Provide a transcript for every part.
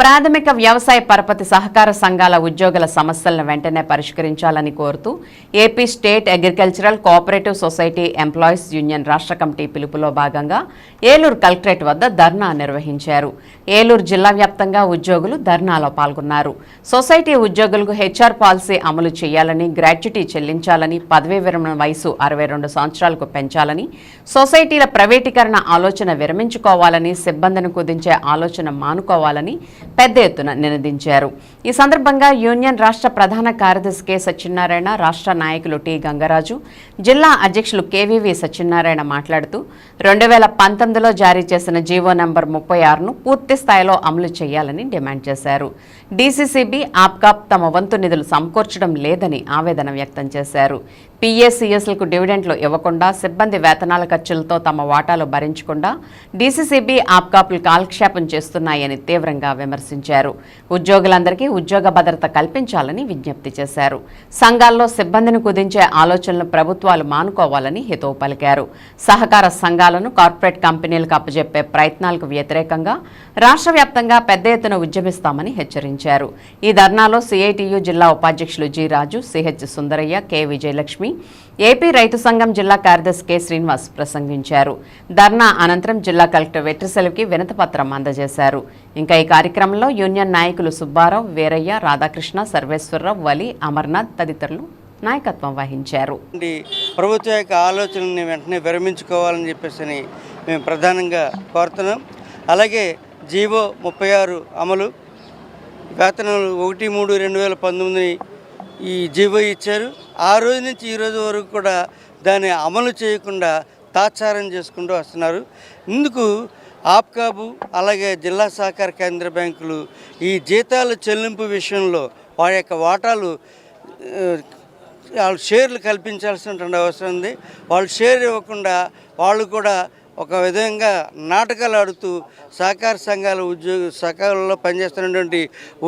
ప్రాథమిక వ్యవసాయ పరపతి సహకార సంఘాల ఉద్యోగుల సమస్యలను వెంటనే పరిష్కరించాలని కోరుతూ AP state agricultural cooperative society employees union రాష్ట్ర కమిటీ పిలుపులో భాగంగా ఏలూరు కలెక్టరేట్ వద్ద ధర్నా నిర్వహించారు. ఏలూరు జిల్లా వ్యాప్తంగా ఉద్యోగులు ధర్నాలో పాల్గొన్నారు. సొసైటీ ఉద్యోగులకు హెచ్ఆర్ పాలసీ అమలు చేయాలని, గ్రాట్యుటీ చెల్లించాలని, పదవీ విరమణ వయసు 62 సంవత్సరాలకు పెంచాలని, సొసైటీల ప్రైవేటీకరణ ఆలోచన విరమించుకోవాలని, సిబ్బందిని కుదించే ఆలోచన మానుకోవాలని పెద్ద ఎత్తున నినదించారు. ఈ సందర్భంగా యూనియన్ రాష్ట్ర ప్రధాన కార్యదర్శి కె సత్యనారాయణ, రాష్ట్ర నాయకులు టి గంగరాజు, జిల్లా అధ్యక్షులు కెవివి సత్యనారాయణ మాట్లాడుతూ 2019లో జారీ చేసిన జీవో నంబర్ 36ను పూర్తి స్థాయిలో అమలు చేయాలని డిమాండ్ చేశారు. డీసీసీబీ, ఆప్కాప్ తమ వంతు నిధులు సమకూర్చడం లేదని ఆవేదన వ్యక్తం చేశారు. పీఏసీఎస్లకు డివిడెంట్లు ఇవ్వకుండా, సిబ్బంది వేతనాల ఖర్చులతో తమ వాటాలు భరించకుండా డీసీసీబీ, ఆప్కాప్లు కాలక్షేపం చేస్తున్నాయని తీవ్రంగా విమర్శించారు. ఉద్యోగులందరికీ ఉద్యోగ భద్రత కల్పించాలని విజ్ఞప్తి చేశారు. సంఘాల్లో సిబ్బందిని కుదించే ఆలోచనలు ప్రభుత్వాలు మానుకోవాలని హితవు పలికారు. సహకార సంఘాలను కార్పొరేట్ కంపెనీలకు అప్పజెప్పే ప్రయత్నాలకు వ్యతిరేకంగా రాష్ట్ర వ్యాప్తంగా పెద్ద ఎత్తున ఉద్యమిస్తామని హెచ్చరించారు. ఈ ధర్నాలో సిఐటియు జిల్లా ఉపాధ్యక్షులు G Raju, CH Sundaraiah, K Vijayalakshmi, AP రైతు సంఘం జిల్లా కార్యదర్శి కె శ్రీనివాస్ ప్రసంగించారు. ధర్నా అనంతరం జిల్లా కలెక్టర్ వెట్రిసెల్వికి వినతిపత్రం అందజేశారు. ఇంకా ఈ కార్యక్రమంలో యూనియన్ నాయకులు సుబ్బారావు, వీరయ్య, రాధాకృష్ణ, సర్వేశ్వరరావు, వలి, అమర్నాథ్ తదితరులు నాయకత్వం వహించారు. ప్రభుత్వ యొక్క ఆలోచనని వెంటనే విరమించుకోవాలని చెప్పేసి మేము ప్రధానంగా కోరుతున్నాం. అలాగే జీవో 36 అమలు, వేతనాలు 1/3/2019 ఈ జీవో ఇచ్చారు. ఆ రోజు నుంచి ఈ రోజు వరకు కూడా దాన్ని అమలు చేయకుండా తాత్సారం చేసుకుంటూ వస్తున్నారు. ఇందుకు ఆప్కాబు అలాగే జిల్లా సహకార కేంద్ర బ్యాంకులు ఈ జీతాల చెల్లింపు విషయంలో వారి యొక్క వాటాలు వాళ్ళు షేర్లు కల్పించాల్సినటువంటి అవసరం ఉంది. వాళ్ళు షేర్ ఇవ్వకుండా వాళ్ళు కూడా ఒక విధంగా నాటకాలు ఆడుతూ సహకార సంఘాల సహకారంలో పనిచేస్తున్నటువంటి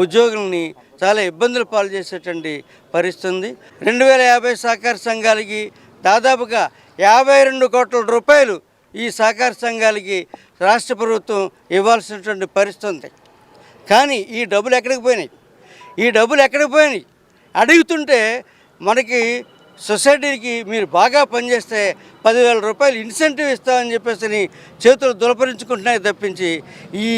ఉద్యోగుల్ని చాలా ఇబ్బందులు పాలు చేసేటువంటి పరిస్థితి ఉంది. 2050 సహకార సంఘాలకి దాదాపుగా 52 కోట్ల రూపాయలు ఈ సహకార సంఘాలకి రాష్ట్ర ప్రభుత్వం ఇవ్వాల్సినటువంటి పరిస్థితి ఉంది. కానీ ఈ డబ్బులు ఎక్కడికి పోయినాయి అడుగుతుంటే మనకి సొసైటీకి మీరు బాగా పనిచేస్తే 10,000 రూపాయలు ఇన్సెంటివ్ ఇస్తామని చెప్పేసి చేతులు దులపరించుకుంటున్నాయి తప్పించి ఈ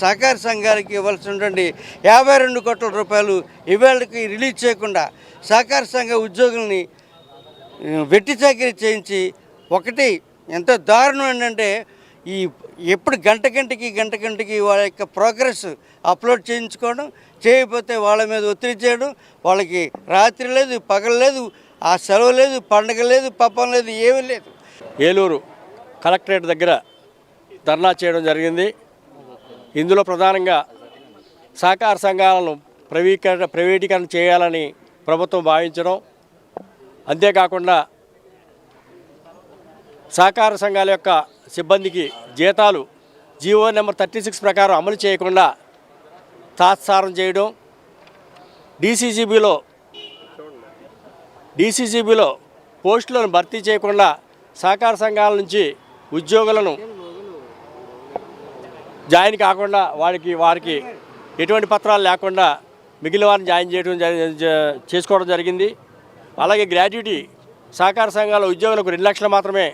సహకార సంఘాలకి ఇవ్వాల్సినటువంటి 52 కోట్ల రూపాయలు ఇవాళకి రిలీజ్ చేయకుండా సహకార సంఘ ఉద్యోగుల్ని వెట్టి చాకిరీ చేయించి ఒకటి ఎంత దారుణం ఏంటంటే ఈ ఎప్పుడు గంట గంటకి వాళ్ళ యొక్క ప్రోగ్రెస్ అప్లోడ్ చేయించుకోవడం, చేయకపోతే వాళ్ళ మీద ఒత్తిడి చేయడం, వాళ్ళకి రాత్రి లేదు, పగలు లేదు, ఆ సెలవు లేదు, పండగ లేదు, పప్పం లేదు, ఏమీ లేదు. ఏలూరు కలెక్టరేట్ దగ్గర ధర్నా చేయడం జరిగింది. ఇందులో ప్రధానంగా సహకార సంఘాలను ప్రైవేటీకరణ చేయాలని ప్రభుత్వం భావించడం, అంతేకాకుండా సహకార సంఘాల యొక్క సిబ్బందికి జీతాలు జీవో నెంబర్ 36 ప్రకారం అమలు చేయకుండా తాత్సారం చేయడం, డీసీసీబీలో పోస్టులను భర్తీ చేయకుండా సహకార సంఘాల నుంచి ఉద్యోగులను జాయిన్ కాకుండా వారికి ఎటువంటి పత్రాలు లేకుండా మిగిలిన వారిని జాయిన్ చేసుకోవడం జరిగింది. అలాగే గ్రాట్యుటీ సహకార సంఘాల ఉద్యోగులకు 2 లక్షలు మాత్రమే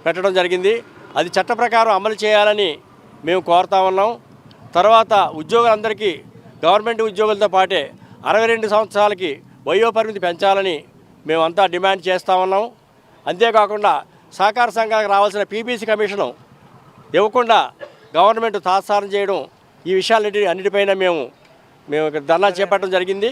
పెట్టడం జరిగింది. అది చట్ట ప్రకారం అమలు చేయాలని మేము కోరుతా ఉన్నాం. తర్వాత ఉద్యోగులందరికీ గవర్నమెంట్ ఉద్యోగులతో పాటే 62 సంవత్సరాలకి వయోపరిమితి పెంచాలని మేమంతా డిమాండ్ చేస్తూ ఉన్నాం. అంతేకాకుండా సహకార సంఘాలకు రావాల్సిన పీపీసీ కమిషను ఇవ్వకుండా గవర్నమెంట్ తాత్సారం చేయడం, ఈ విషయాలన్నిటిపైన మేము ధర్నా చేపట్టడం జరిగింది.